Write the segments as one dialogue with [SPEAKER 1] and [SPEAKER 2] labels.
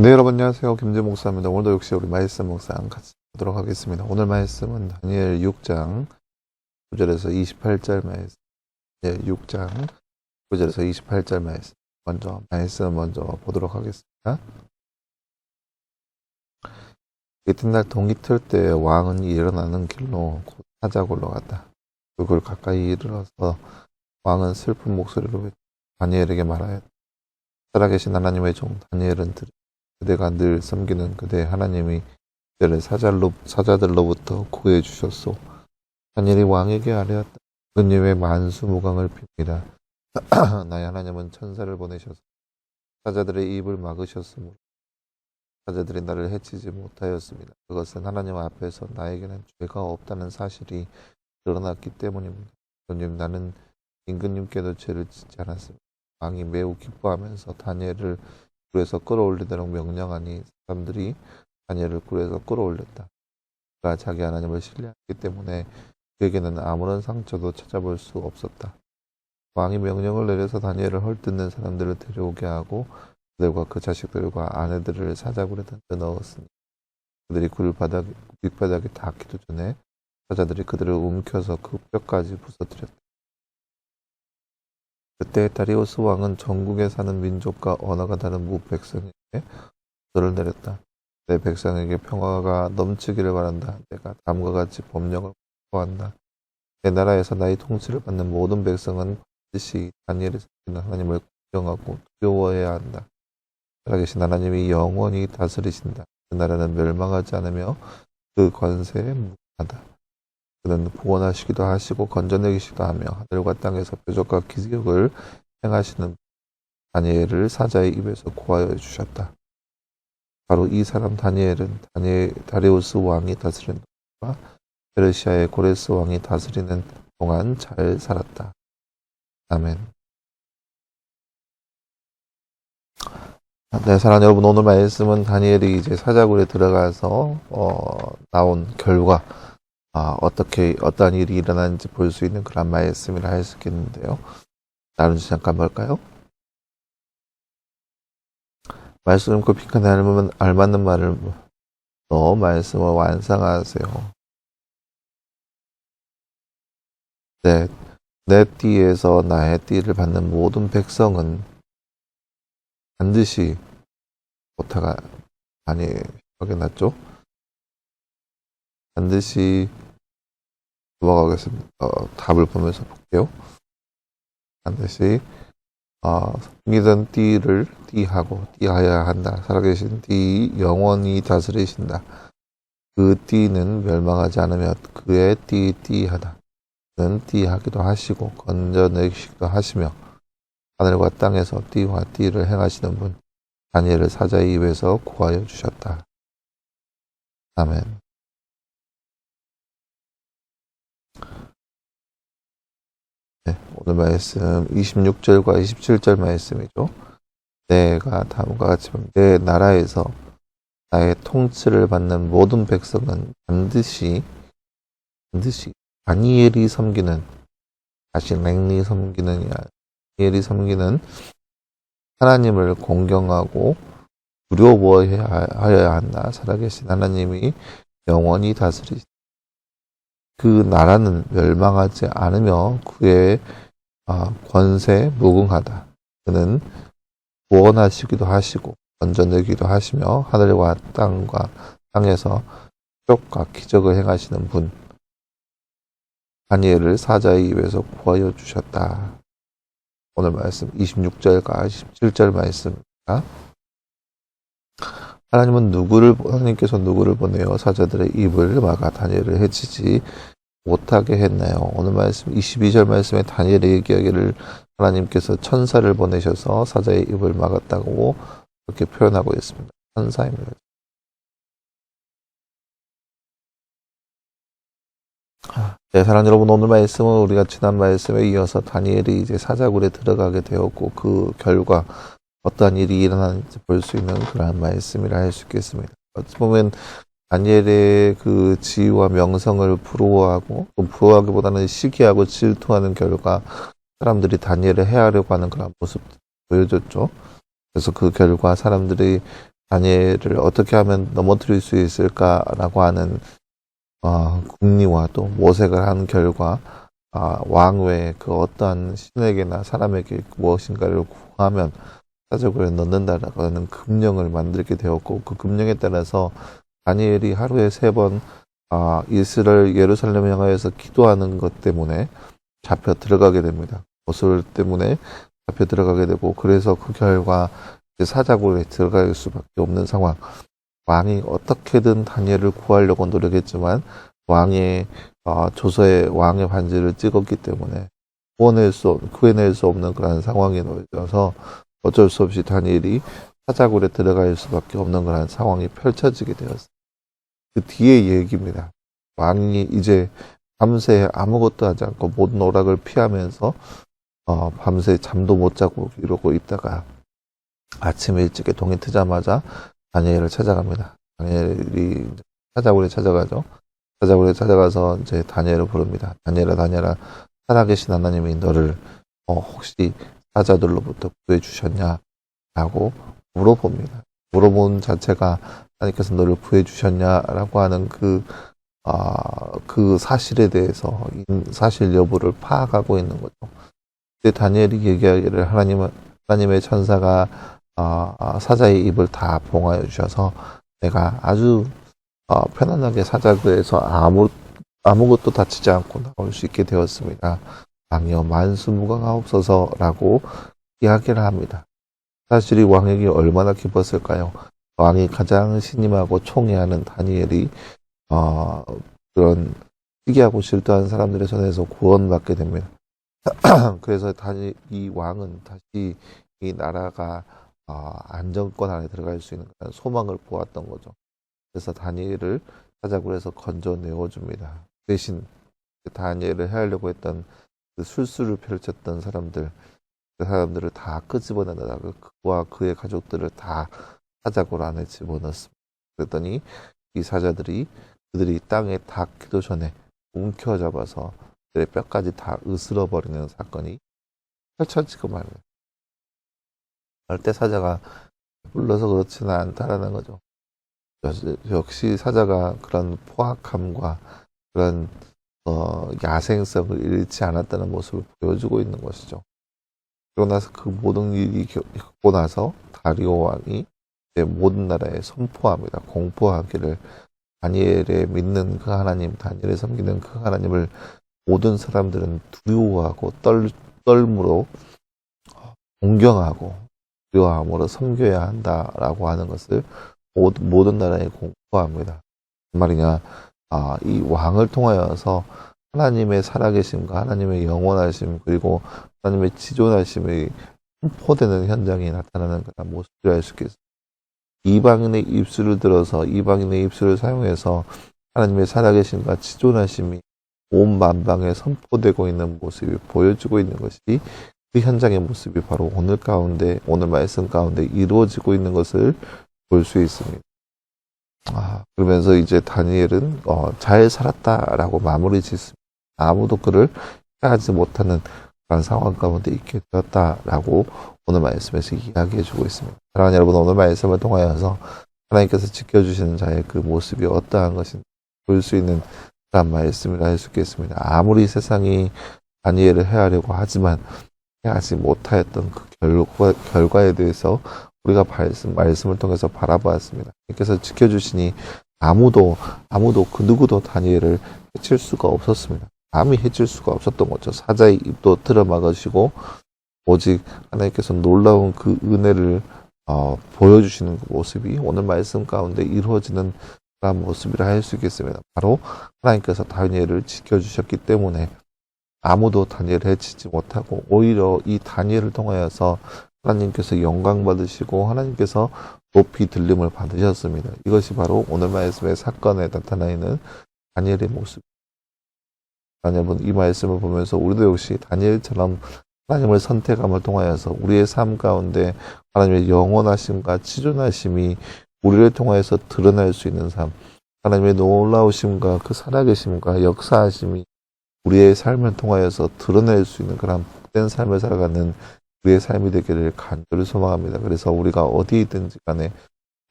[SPEAKER 1] 네, 여러분 안녕하세요. 김재 목사입니다. 오늘도 역시 우리 말씀 묵상 같이 보도록 하겠습니다. 오늘 말씀은 다니엘 6장 9절에서 28절 말씀. 다니엘 6장 9절에서 28절 말씀. 먼저 보도록 하겠습니다. 이튿날 동이 틀 때 왕은 일어나는 길로 곧 사자굴로 갔다. 그걸 가까이 이르러서 왕은 슬픈 목소리로 다니엘에게 말하였다. 살아계신 하나님의 종 다니엘은 그대가 늘 섬기는 그대 하나님이 그대를 사자들로부터 구해 주셨소. 다니엘이 왕에게 아뢰었다. 그님의 만수무강을 빕니다. 나의 하나님은 천사를 보내셔서 사자들의 입을 막으셨으므로 사자들이 나를 해치지 못하였습니다. 그것은 하나님 앞에서 나에게는 죄가 없다는 사실이 드러났기 때문입니다. 그님, 나는 임금님께도 죄를 짓지 않았습니다. 왕이 매우 기뻐하면서 다니엘을 굴에서 끌어올리도록 명령하니 사람들이 다니엘을 굴에서 끌어올렸다. 그가 자기 하나님을 신뢰하기 때문에 그에게는 아무런 상처도 찾아볼 수 없었다. 왕이 명령을 내려서 다니엘을 헐뜯는 사람들을 데려오게 하고 그들과 그 자식들과 아내들을 사자굴에 던져 넣었으니 그들이 굴 밑바닥에 닿기도 전에 사자들이 그들을 움켜서 그 뼈까지 부서뜨렸다. 그때 다리우스 왕은 전국에 사는 민족과 언어가 다른 백성에게 절을 내렸다. 내 백성에게 평화가 넘치기를 바란다. 내가 다음과 같이 법령을 선포한다. 내 나라에서 나의 통치를 받는 모든 백성은 반드시 다니엘이 섬기는 하나님을 공경하고 두려워해야 한다. 살아계신 하나님이 영원히 다스리신다. 그 나라는 멸망하지 않으며 그 권세에 무한하다. 그는 구원하시기도 하시고 건져내기시기도 하며 하늘과 땅에서 표적과 기적을 행하시는 다니엘을 사자의 입에서 구하여 주셨다. 바로 이 사람 다니엘은 다리우스 왕이 다스리는 동안과 페르시아의 고레스 왕이 다스리는 동안 잘 살았다. 아멘. 네, 사랑하는 여러분, 오늘 말씀은 다니엘이 이제 사자굴에 들어가서 나온 결과 어떻게 어떠한 일이 일어나는지 볼 수 있는 그런 말씀이라 할 수 있겠는데요. 다른 주제 잠깐 볼까요? 말씀 그 픽한 알맞는 말을 넣어 말씀을 완성하세요. 네, 내 띠에서 나의 띠를 받는 모든 백성은 반드시 오타가 많이 확인났죠? 반드시 넘어가겠습니다. 답을 보면서 볼게요. 반드시 섬기던 띠를 띠하여야 한다. 살아계신 띠 영원히 다스리신다. 그 띠는 멸망하지 않으며 그의 띠하다. 그는 띠하기도 하시고 건져내기도 하시며 하늘과 땅에서 띠와 띠를 행하시는 분 다니엘을 사자의 입에서 구하여 주셨다. 아멘. 네, 오늘 말씀 26절과 27절 말씀이죠. 내가 다음과 같이 내 나라에서 나의 통치를 받는 모든 백성은 반드시 다니엘이 섬기는 다니엘이 섬기는 하나님을 공경하고 두려워해야 한다. 살아계신 하나님이 영원히 다스리신다. 그 나라는 멸망하지 않으며 그의 권세에 무궁하다. 그는 구원하시기도 하시고 건져내기도 하시며 하늘과 땅에서 표적과 기적을 행하시는 분 다니엘을 사자의 입에서 구하여 주셨다. 오늘 말씀 26절과 27절 말씀입니다. 하나님께서 누구를 보내어 사자들의 입을 막아 다니엘을 해치지 못하게 했나요? 오늘 말씀 22절 말씀에 다니엘의 얘기하기를 하나님께서 천사를 보내셔서 사자의 입을 막았다고 그렇게 표현하고 있습니다. 천사입니다. 네, 사랑하는 여러분, 오늘 말씀은 우리가 지난 말씀에 이어서 다니엘이 이제 사자굴에 들어가게 되었고 그 결과 어떠한 일이 일어나는지 볼 수 있는 그러한 말씀이라 할 수 있겠습니다. 어찌 보면 다니엘의 그 지위와 명성을 부러워하고 또 부러워하기보다는 시기하고 질투하는 결과 사람들이 다니엘을 해하려고 하는 그런 모습 보여줬죠. 그래서 그 결과 사람들이 다니엘을 어떻게 하면 넘어뜨릴 수 있을까라고 하는 궁리와 또 모색을 한 결과 왕 외에 그 어떠한 신에게나 사람에게 무엇인가를 구하면 사적으로 넣는다라고 하는 금령을 만들게 되었고, 그 금령에 따라서 다니엘이 하루에 3번 이스라엘 예루살렘을 향하여서 기도하는 것 때문에 잡혀 들어가게 됩니다. 모술 때문에 잡혀 들어가게 되고, 그래서 그 결과 사자굴에 들어갈 수밖에 없는 상황. 왕이 어떻게든 다니엘을 구하려고 노력했지만 왕의 조서에 왕의 반지를 찍었기 때문에 구해낼 수 없는 그런 상황에 놓여서 어쩔 수 없이 다니엘이 사자굴에 들어갈 수밖에 없는 그런 상황이 펼쳐지게 되었어요. 그 뒤의 얘기입니다. 왕이 이제 밤새 아무것도 하지 않고 모든 오락을 피하면서 밤새 잠도 못 자고 이러고 있다가 아침 일찍에 동이 트자마자 다니엘을 찾아갑니다. 다니엘이 사자굴에 찾아가죠. 사자굴에 찾아가서 이제 다니엘을 부릅니다. 다니엘아, 살아계신 하나님이 너를 혹시 사자들로부터 구해주셨냐라고 물어봅니다. 물어본 자체가 하나님께서 너를 구해주셨냐라고 하는 그 사실에 대해서 사실 여부를 파악하고 있는 거죠. 그때 다니엘이 얘기하기를 하나님의 천사가 사자의 입을 다 봉하여 주셔서 내가 아주 편안하게 사자굴에서 아무것도 다치지 않고 나올 수 있게 되었습니다. 왕이여 만수무강하옵소서라고 이야기를 합니다. 사실 이 왕에게 얼마나 기뻤을까요? 왕이 가장 신임하고 총애하는 다니엘이 그런 시기하고 질투한 사람들의 손에서 구원받게 됩니다. 그래서 이 왕은 다시 이 나라가 안정권 안에 들어갈 수 있는 그런 소망을 보았던 거죠. 그래서 다니엘을 사자굴에서 건져내어줍니다. 대신 다니엘을 해하려고 했던 그 술수를 펼쳤던 사람들, 그 사람들을 다 끄집어내다가 그와 그의 가족들을 다 사자굴 안에 집어넣습니다. 그랬더니 이 사자들이 그들이 땅에 닿기도 전에 움켜잡아서 그들의 뼈까지 다 으스러버리는 사건이 펼쳐지고 말입니다. 절대 사자가 불러서 그렇지는 않다라는 거죠. 역시 사자가 그런 포악함과 그런 야생성을 잃지 않았다는 모습을 보여주고 있는 것이죠. 그러고 나서 그 모든 일이 겪고 나서 다리오 왕이 모든 나라에 선포합니다. 공포하기를 다니엘의 믿는 그 하나님, 다니엘을 섬기는 그 하나님을 모든 사람들은 두려워하고 떨므로 존경하고 두려워함으로 섬겨야 한다라고 하는 것을 모든 나라에 공포합니다. 무슨 말이냐? 이 왕을 통하여서 하나님의 살아계심과 하나님의 영원하심 그리고 하나님의 지존하심이 선포되는 현장이 나타나는 그런 모습을 알 수 있겠습니다. 이방인의 입술을 들어서 이방인의 입술을 사용해서 하나님의 살아계심과 지존하심이 온 만방에 선포되고 있는 모습이 보여지고 있는 것이 그 현장의 모습이 바로 오늘 말씀 가운데 이루어지고 있는 것을 볼 수 있습니다. 그러면서 이제 다니엘은 잘 살았다라고 마무리 짓습니다. 아무도 그를 해하지 못하는 그런 상황 가운데 있게 되었다라고 오늘 말씀에서 이야기해 주고 있습니다. 사랑하는 여러분, 오늘 말씀을 통하여서 하나님께서 지켜주시는 자의 그 모습이 어떠한 것인지 볼 수 있는 그런 말씀을 할 수 있겠습니다. 아무리 세상이 다니엘을 해하려고 하지만 해하지 못하였던 그 결과에 대해서 우리가 말씀을 통해서 바라보았습니다. 하나님께서 지켜주시니 아무도 그 누구도 다니엘을 해칠 수가 없었습니다. 감히 해칠 수가 없었던 거죠. 사자의 입도 틀어막으시고 오직 하나님께서 놀라운 그 은혜를 보여주시는 그 모습이 오늘 말씀 가운데 이루어지는 그런 모습이라 할 수 있겠습니다. 바로 하나님께서 다니엘을 지켜주셨기 때문에 아무도 다니엘을 해치지 못하고 오히려 이 다니엘을 통하여서 하나님께서 영광 받으시고 하나님께서 높이 들림을 받으셨습니다. 이것이 바로 오늘 말씀의 사건에 나타나 있는 다니엘의 모습. 여러분, 이 말씀을 보면서 우리도 역시 다니엘처럼 하나님을 선택함을 통하여서 우리의 삶 가운데 하나님의 영원하심과 치존하심이 우리를 통하여서 드러날 수 있는 삶, 하나님의 놀라우심과 그 살아계심과 역사하심이 우리의 삶을 통하여서 드러낼 수 있는 그런 복된 삶을 살아가는 우리의 삶이 되기를 간절히 소망합니다. 그래서 우리가 어디에 있든지 간에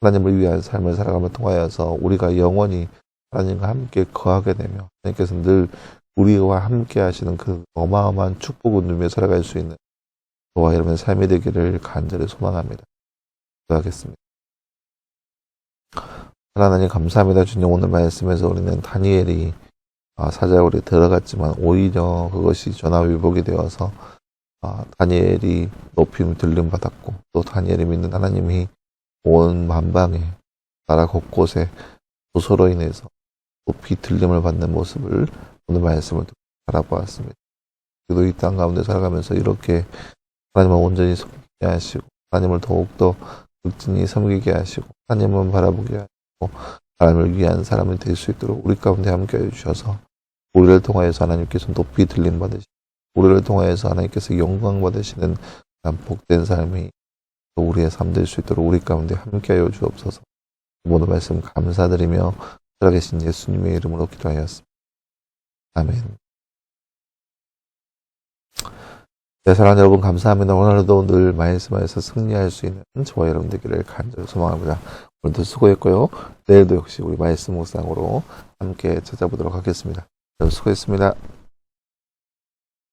[SPEAKER 1] 하나님을 위한 삶을 살아감을 통하여서 우리가 영원히 하나님과 함께 거하게 되며 하나님께서 늘 우리와 함께 하시는 그 어마어마한 축복을 누리며 살아갈 수 있는 저와 여러분의 삶이 되기를 간절히 소망합니다. 기도하겠습니다. 하나님 감사합니다. 주님, 오늘 말씀에서 우리는 다니엘이 사자굴에 들어갔지만 오히려 그것이 전화위복이 되어서 다니엘이 높임 들림 받았고 또 다니엘이 믿는 하나님이 온 만방에 나라 곳곳에 도서로 인해서 높이 들림을 받는 모습을 오늘 말씀을 듣고 바라보았습니다. 그래도 이 땅 가운데 살아가면서 이렇게 하나님을 온전히 섬기게 하시고 하나님을 더욱더 극진히 섬기게 하시고 하나님을 바라보게 하시고 하나님을 위한 사람이 될 수 있도록 우리 가운데 함께 해주셔서 우리를 통하여서 하나님께서 높이 들림 받으시고 우리를 통하여서 하나님께서 영광 받으시는 복된 삶이 우리의 삶 될 수 있도록 우리 가운데 함께하여 주옵소서. 모든 말씀 감사드리며 살아계신 예수님의 이름으로 기도하였습니다. 아멘. 네, 사랑하는 여러분 감사합니다. 오늘도 늘 말씀하여서 승리할 수 있는 저와 여러분 되기를 간절히 소망합니다. 오늘도 수고했고요. 내일도 역시 우리 말씀 묵상으로 함께 찾아보도록 하겠습니다. 여러분 수고했습니다.